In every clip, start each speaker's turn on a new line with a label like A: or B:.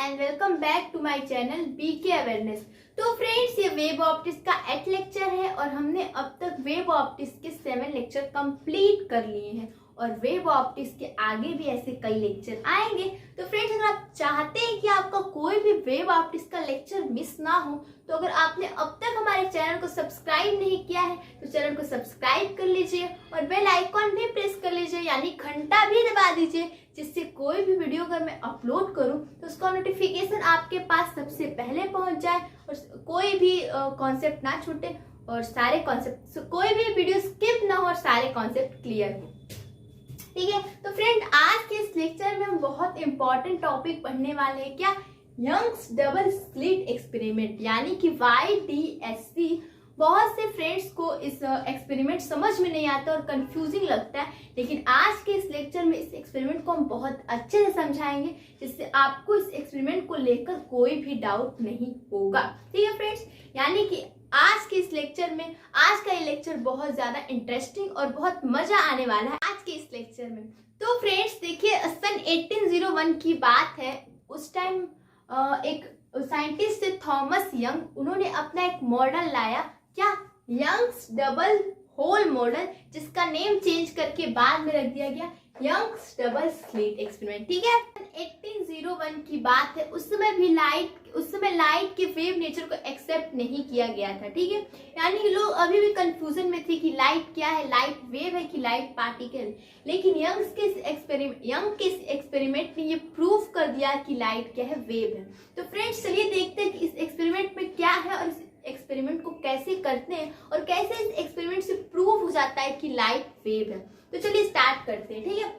A: And welcome back to my channel BK awareness. तो friends, ये wave optics का 8 lecture है और हमने अब तक वेब ऑप्टिक्स के 7 लेक्चर कंप्लीट कर लिए हैं और वेब ऑप्टिक्स के आगे भी ऐसे कई लेक्चर आएंगे। तो फ्रेंड्स, अगर आप चाहते हैं कि आपका कोई भी वेब ऑप्टिक्स का लेक्चर मिस ना हो, तो अगर आपने अब तक हमारे चैनल को सब्सक्राइब नहीं किया है तो चैनल को सब्सक्राइब कर लीजिए और बेल आइकॉन भी प्रेस कर लीजिए, यानी घंटा भी दबा दीजिए, जिससे कोई भी वीडियो अगर मैं अपलोड करूं तो उसका नोटिफिकेशन आपके पास सबसे पहले पहुंच जाए और कोई भी कॉन्सेप्ट ना छूटे और सारे कॉन्सेप्ट, कोई भी वीडियो स्किप ना हो और सारे कॉन्सेप्ट क्लियर हो। ठीक है, तो फ्रेंड, आज के इस लेक्चर में हम बहुत इंपॉर्टेंट टॉपिक पढ़ने वाले हैं। क्या? यंग्स डबल स्लिट एक्सपेरिमेंट, यानी कि YDSC। बहुत से फ्रेंड्स को इस एक्सपेरिमेंट समझ में नहीं आता और कंफ्यूजिंग लगता है, लेकिन आज के इस लेक्चर में इस एक्सपेरिमेंट को हम बहुत अच्छे से समझाएंगे, जिससे आपको इस एक्सपेरिमेंट को लेकर कोई भी डाउट नहीं होगा। ठीक है फ्रेंड्स, यानी कि आज के इस लेक्चर में, आज का ये लेक्चर बहुत ज्यादा इंटरेस्टिंग और बहुत मजा आने वाला है आज के इस लेक्चर में। तो फ्रेंड्स देखिए, सन 1801 की बात है। उस टाइम एक साइंटिस्ट थे थॉमस यंग, उन्होंने अपना एक मॉडल लाया। क्या? यंग्स डबल होल मॉडल, जिसका नेम चेंज करके बाद में रख दिया गया यंग्स डबल स्लिट एक्सपेरिमेंट। ठीक है, 1801 की बात है। उस समय लाइट के वेव नेचर को एक्सेप्ट नहीं किया गया था। ठीक है, यानी कि लोग अभी भी कंफ्यूजन में थे कि लाइट क्या है, लाइट वेव है कि लाइट पार्टिकल। लेकिन यंग के इस एक्सपेरिमेंट ने ये प्रूव कर दिया कि लाइट क्या है, वेव है। तो फ्रेंड्स, चलिए देखते हैं कि इस एक्सपेरिमेंट में क्या है और इस एक्सपेरिमेंट को कैसे करते हैं और कैसे इस एक्सपेरिमेंट से प्रूव हो जाता है कि लाइट वेव है। तो चलिए स्टार्ट करते हैं। ठीक है,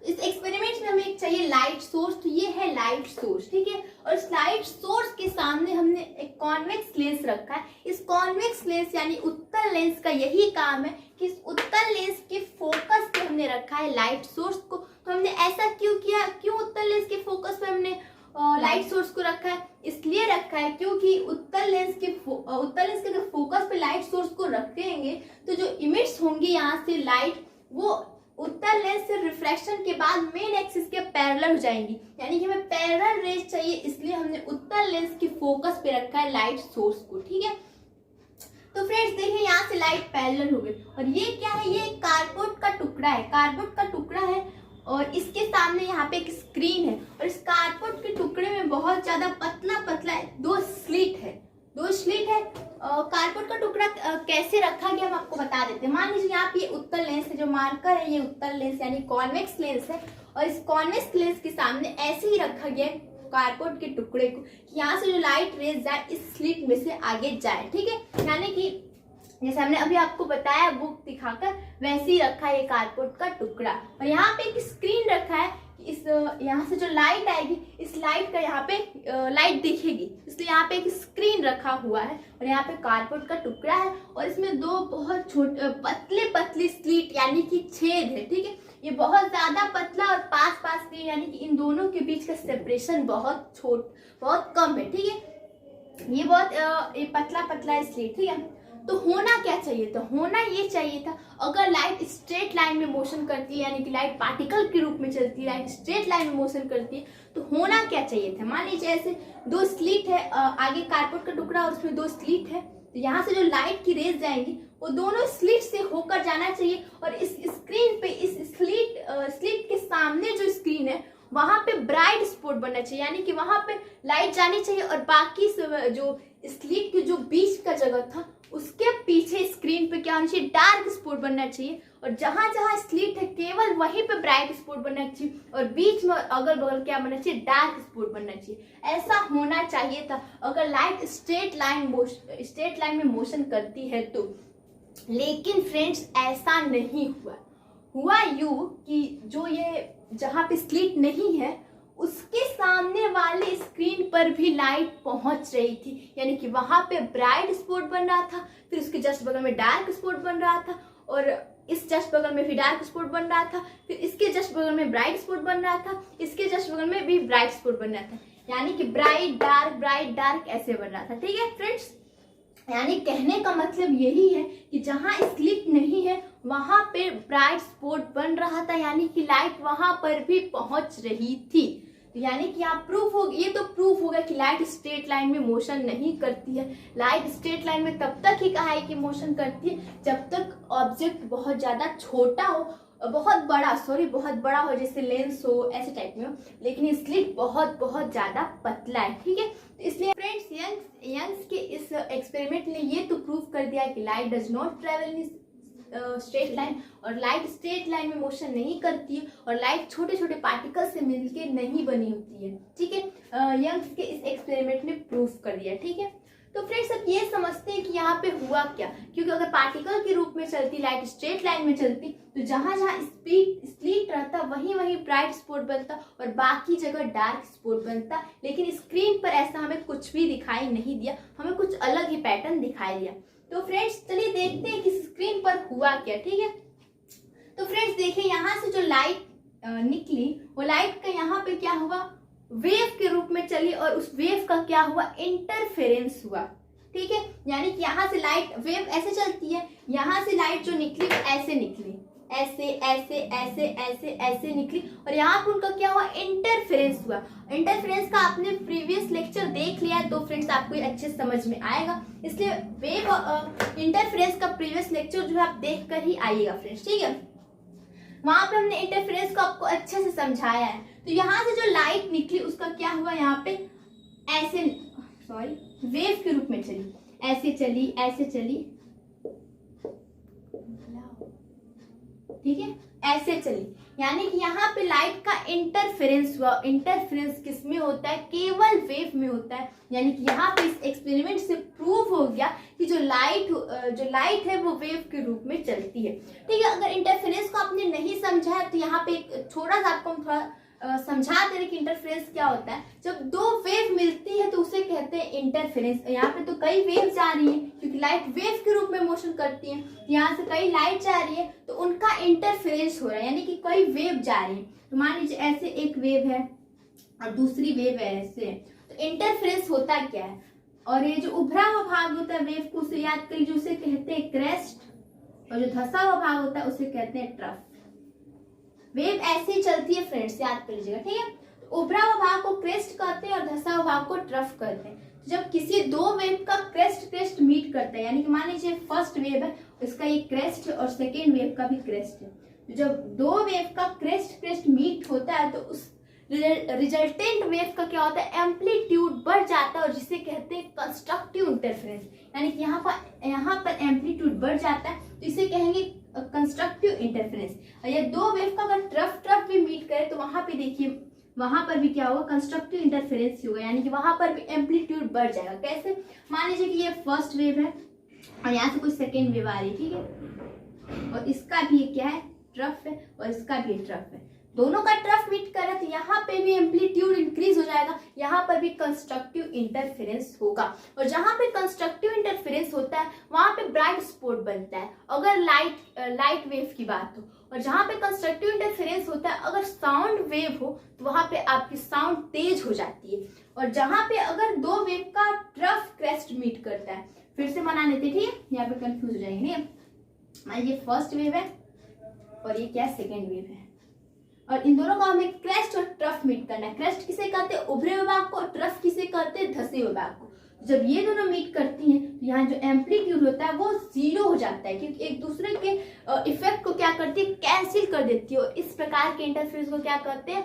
A: इस एक्सपेरिमेंट में हमें चाहिए लाइट सोर्स। तो ये है लाइट सोर्स। ठीक है, और इस लाइट सोर्स के सामने हमने एक कॉन्वेक्स लेंस रखा है। इस कॉन्वेक्स लेंस यानी उत्तल लेंस का यही काम है कि इस उत्तल लेंस के फोकस पे हमने रखा है लाइट सोर्स को। तो हमने ऐसा क्यों किया? क्यों उत्तल लेंस के फोकस पे हमने लाइट सोर्स को रखा है? इसलिए रखा है क्योंकि उत्तल लेंस के अगर फोकस पे लाइट सोर्स को रख देंगे तो जो इमिट्स होंगी यहाँ से लाइट, वो उत्तल लेंस से रिफ्लेक्शन के बाद मेन एक्सिस के पैरेलल हो जाएंगी, यानी कि हमें पैरेलल रेज चाहिए, इसलिए हमने उत्तल लेंस के फोकस पे रखा है लाइट सोर्स को। ठीक है, तो फ्रेंड्स देखिए, यहाँ से लाइट पैरेलल हो गई और ये क्या है? ये कार्डबोर्ड का टुकड़ा है। कार्डबोर्ड का टुकड़ा है और इसके सामने यहाँ पे एक स्क्रीन है और इस कार्डबोर्ड के टुकड़े में बहुत ज्यादा पतला पतला दो स्लिट है। कार्डबोर्ड का टुकड़ा कैसे रखा गया हम आपको बता देते हैं। मान लीजिए यहाँ पे ये उत्तल लेंस है, जो मार्कर है ये उत्तल लेंस यानी कॉन्वेक्स लेंस है, और इस कॉन्वेक्स लेंस के सामने ऐसे ही रखा गया है कार्डबोर्ड के टुकड़े को कि यहाँ से जो लाइट रेज जाए इस स्लिट में से आगे जाए। ठीक है, यानी कि जैसे हमने अभी आपको बताया बुक दिखाकर, वैसे ही रखा है ये कार्डबोर्ड का टुकड़ा। और यहाँ पे एक स्क्रीन रखा है कि इस यहाँ से जो लाइट आएगी, इस लाइट का यहाँ पे लाइट दिखेगी, इसलिए यहाँ पे एक स्क्रीन रखा हुआ है और यहाँ पे कार्डबोर्ड का टुकड़ा है और इसमें दो बहुत छोटे पतली स्लिट यानी कि छेद है। ठीक है, ये बहुत ज्यादा पतला और पास के, यानी कि इन दोनों के बीच का सेपरेशन बहुत कम है। ठीक है, ये बहुत पतला स्लिट। ठीक है, तो होना क्या चाहिए? तो होना ये चाहिए था, अगर लाइट स्ट्रेट लाइन में मोशन करती है, यानी कि लाइट पार्टिकल के रूप में चलती है, लाइट स्ट्रेट लाइन में मोशन करती है, तो होना क्या चाहिए था? मान लीजिए ऐसे दो स्लिट है, आगे कार्डबोर्ड का टुकड़ा और उसमें दो स्लिट है, तो यहाँ से जो लाइट की रेज जाएंगी वो दोनों स्लिट से होकर जाना चाहिए और इस स्क्रीन पे, इस स्लिट के सामने जो स्क्रीन है वहां पे ब्राइट स्पॉट बनना चाहिए, यानी कि वहां पे लाइट जानी चाहिए और बाकी जो स्लिट के जो बीच का जगह था उसके पीछे स्क्रीन पे क्या होना चाहिए? डार्क स्पॉट बनना चाहिए और जहां जहां स्लिट है केवल वहीं पे ब्राइट स्पॉट बनना चाहिए और बीच में अगल बगल क्या बनना चाहिए? डार्क स्पॉट बनना चाहिए। ऐसा होना चाहिए था अगर लाइट स्ट्रेट लाइन में मोशन करती है तो। लेकिन फ्रेंड्स, ऐसा नहीं हुआ यूं कि जो ये जहां पे स्लिट नहीं है उसके सामने वाले स्क्रीन पर भी लाइट पहुंच रही थी, यानी कि वहां पे ब्राइट स्पॉट बन रहा था, फिर उसके जस्ट बगल में डार्क स्पॉट बन रहा था और इस जस्ट बगल में भी डार्क स्पॉट बन रहा था, फिर इसके जस्ट बगल में ब्राइट स्पॉट बन रहा था, इसके जस्ट बगल में भी ब्राइट स्पॉट बन रहा था, यानी कि ब्राइट डार्क ऐसे बन रहा था। ठीक है फ्रेंड्स, यानी कहने का मतलब यही है कि जहां स्लिट नहीं है वहां पे ब्राइट स्पॉट बन रहा था, यानी कि लाइट वहां पर भी पहुंच रही थी। तो यानी कि यहाँ प्रूफ हो, ये तो प्रूफ हो गया कि लाइट स्ट्रेट लाइन में मोशन नहीं करती है। लाइट स्ट्रेट लाइन में तब तक ही कहा है कि मोशन करती है जब तक ऑब्जेक्ट बहुत ज्यादा छोटा हो, बहुत बड़ा हो, जैसे लेंस हो, ऐसे टाइप में हो, लेकिन स्लिट बहुत बहुत ज्यादा पतला है। ठीक है, तो इसलिए फ्रेंड्स यंग्स के इस एक्सपेरिमेंट ने ये तो प्रूव कर दिया कि light does not travel in straight line, और लाइट स्ट्रेट लाइन में मोशन नहीं करती है, और लाइट छोटे छोटे पार्टिकल से मिलके नहीं बनी होती है। ठीक है, यंग्स के इस एक्सपेरिमेंट ने प्रूव कर दिया। ठीक है, तो फ्रेंड्स अब ये समझते हैं कि यहाँ पे हुआ क्या, क्योंकि अगर पार्टिकल के रूप में चलती लाइट स्ट्रेट लाइन में चलती तो जहां जहां स्प्लिट रहता वहीं वहीं ब्राइट स्पॉट बनता और बाकी जगह डार्क स्पॉट बनता, लेकिन स्क्रीन पर ऐसा हमें कुछ भी दिखाई नहीं दिया, हमें कुछ अलग ही पैटर्न दिखाई दिया। तो फ्रेंड्स चलिए देखते हैं कि स्क्रीन पर हुआ क्या। ठीक है, तो फ्रेंड्स देखिए यहाँ से जो लाइट निकली वो लाइट का यहाँ पे क्या हुआ, वेव के रूप में चली, और उस वेव का क्या हुआ, इंटरफेरेंस हुआ। ठीक है, यानी कि यहाँ से लाइट वेव ऐसे चलती है, यहाँ से लाइट जो निकली वो ऐसे निकली, ऐसे ऐसे ऐसे ऐसे ऐसे निकली, और यहाँ पर उनका क्या हुआ, इंटरफेरेंस हुआ। इंटरफेरेंस का आपने प्रीवियस लेक्चर देख लिया है तो फ्रेंड्स आपको ये अच्छे समझ में आएगा, इसलिए वेव इंटरफेरेंस का प्रीवियस लेक्चर जो है आप देख कर ही आइएगा फ्रेंड्स। ठीक है, वहां पे हमने इंटरफेरेंस को आपको अच्छे से समझाया है। तो यहाँ से जो लाइट निकली उसका क्या हुआ, यहाँ पे ऐसे वेव के रूप में चली, ऐसे चली ऐसे चली, ठीक है, ऐसे चली, यानी कि यहाँ पे लाइट का इंटरफेरेंस हुआ। इंटरफेरेंस किस में होता है, केवल वेव में होता है, यानी कि यहाँ पे इस एक्सपेरिमेंट से प्रूव हो गया कि जो लाइट है वो वेव के रूप में चलती है। ठीक है, अगर इंटरफेरेंस को आपने नहीं समझा है तो यहाँ पे एक छोटा सा आपको हम थोड़ा समझा दे रहे कि इंटरफेरेंस क्या होता है। जब दो वेव मिलती है तो उसे कहते हैं इंटरफेरेंस। यहाँ पे तो कई वेव जा रही है क्योंकि लाइट वेव के रूप में मोशन करती है, यहाँ से कई लाइट जा रही है तो उनका इंटरफेरेंस हो रहा है, यानी कि कई वेव जा रही है। तो मान लीजिए ऐसे एक वेव है और दूसरी वेव है ऐसे, तो इंटरफेरेंस होता क्या है, और ये जो उभरा हुआ भाग होता है वेव को उसे याद करिए, जो उसे कहते हैं क्रेस्ट, और जो धंसा हुआ भाग होता है उसे कहते हैं ट्रफ। वेव ऐसे ही चलती है फ्रेंड्स, याद कर लीजिएगा। ठीक है, तो उभरा हुआ भाग को क्रेस्ट कहते हैं और धंसा हुआ भाग को ट्रफ कहते हैं। तो जब किसी दो वेव का क्रेस्ट मीट करता है, यानी कि मान लीजिए फर्स्ट वेव है इसका ये क्रेस्ट है और सेकेंड वेव का भी क्रेस्ट है, तो जब दो वेव का क्रेस्ट मीट होता है तो उस रिजल्टेंट वेव का क्या होता है, एम्पलीट्यूड बढ़ जाता है और जिसे कहते हैं कंस्ट्रक्टिव इंटरफेरेंस, यानी कि यहाँ पर एम्पलीट्यूड बढ़ जाता है तो इसे कहेंगे कंस्ट्रक्टिव इंटरफेरेंस। और ये दो वेव का अगर ट्रफ भी मीट करे तो वहां पे देखिए वहां पर भी क्या होगा, कंस्ट्रक्टिव इंटरफेरेंस होगा, यानी कि वहां पर भी एम्पलीट्यूड बढ़ जाएगा। कैसे, मान लीजिए कि ये फर्स्ट वेव है और यहाँ से कोई सेकेंड वेव आ रही है, ठीक है, और इसका भी क्या है, ट्रफ है, और इसका भी ट्रफ है, दोनों का ट्रफ मीट कर रहा है तो यहाँ पे भी एम्पलीट्यूड इंक्रीज हो जाएगा, यहाँ पर भी कंस्ट्रक्टिव इंटरफेरेंस होगा। और जहाँ पे कंस्ट्रक्टिव इंटरफेरेंस होता है वहां पे ब्राइट स्पॉट बनता है अगर लाइट वेव की बात हो, और जहाँ पे कंस्ट्रक्टिव इंटरफेरेंस होता है अगर साउंड वेव हो तो वहां पे आपकी साउंड तेज हो जाती है। और जहाँ पे अगर दो वेव का ट्रफ क्रेस्ट मीट करता है, फिर से बना लेते, ठीक है, यहाँ पे कंफ्यूज हो जाएंगे, नहीं, ये फर्स्ट वेव है और ये क्या सेकेंड वेव है, और इन दोनों का हमें क्रेस्ट और ट्रफ मीट करना है। क्रेस्ट किसे कहते हैं, उभरे हुए भाग को, और ट्रफ किसे कहते हैं, धंसे हुए भाग को। जब ये दोनों मीट करती हैं तो यहाँ जो एम्पलीट्यूड होता है वो जीरो हो जाता है, क्योंकि एक दूसरे के इफेक्ट को क्या करती है, कैंसिल कर देती है, और इस प्रकार के इंटरफेरेंस को क्या कहते हैं,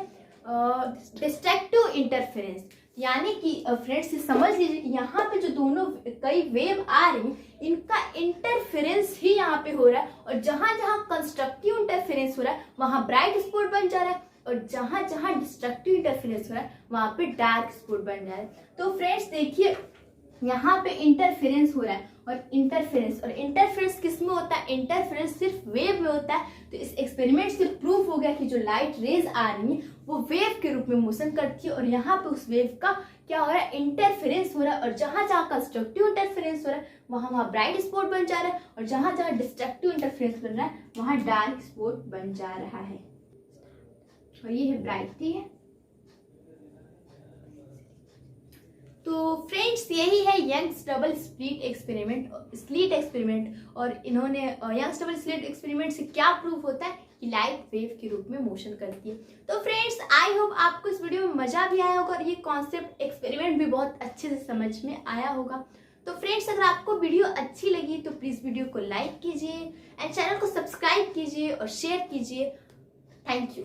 A: डिस्ट्रक्टिव इंटरफेरेंस। यानी कि फ्रेंड्स समझ लीजिए यहाँ पे जो दोनों कई वेव आ रही हैं इनका इंटरफेरेंस ही यहाँ पे हो रहा है, और जहां जहां कंस्ट्रक्टिव इंटरफेरेंस हो रहा है वहां ब्राइट स्पॉट बन जा रहा है, और जहां जहां डिस्ट्रक्टिव इंटरफेरेंस हो रहा है वहां पे डार्क स्पॉट बन जा रहा है। तो फ्रेंड्स देखिए यहाँ पे इंटरफेरेंस हो रहा है, और इंटरफेरेंस किस में होता है, इंटरफेरेंस सिर्फ वेव में होता है। तो इस एक्सपेरिमेंट से प्रूफ हो गया कि जो लाइट रेज आ रही है वो वेव के रूप में मोशन करती है, और यहाँ पे उस वेव का क्या हो रहा है, इंटरफेरेंस हो रहा है, और जहां जहां कंस्ट्रक्टिव इंटरफेरेंस हो रहा है वहां ब्राइट स्पॉट बन जा रहा है, और जहां जहां डिस्ट्रक्टिव इंटरफेरेंस बन रहा है वहां डार्क स्पॉट बन जा रहा है। और ये है ब्राइट, ठीक है। तो फ्रेंड्स यही है यंग्स डबल स्लिट एक्सपेरिमेंट, और इन्होंने यंग्स डबल स्लिट एक्सपेरिमेंट से क्या प्रूफ होता है कि लाइट वेव के रूप में मोशन करती है। तो फ्रेंड्स, आई होप आपको इस वीडियो में मजा भी आया होगा और ये कॉन्सेप्ट एक्सपेरिमेंट भी बहुत अच्छे से समझ में आया होगा। तो फ्रेंड्स, अगर आपको वीडियो अच्छी लगी तो प्लीज वीडियो को लाइक कीजिए एंड चैनल को सब्सक्राइब कीजिए और शेयर कीजिए। Thank you.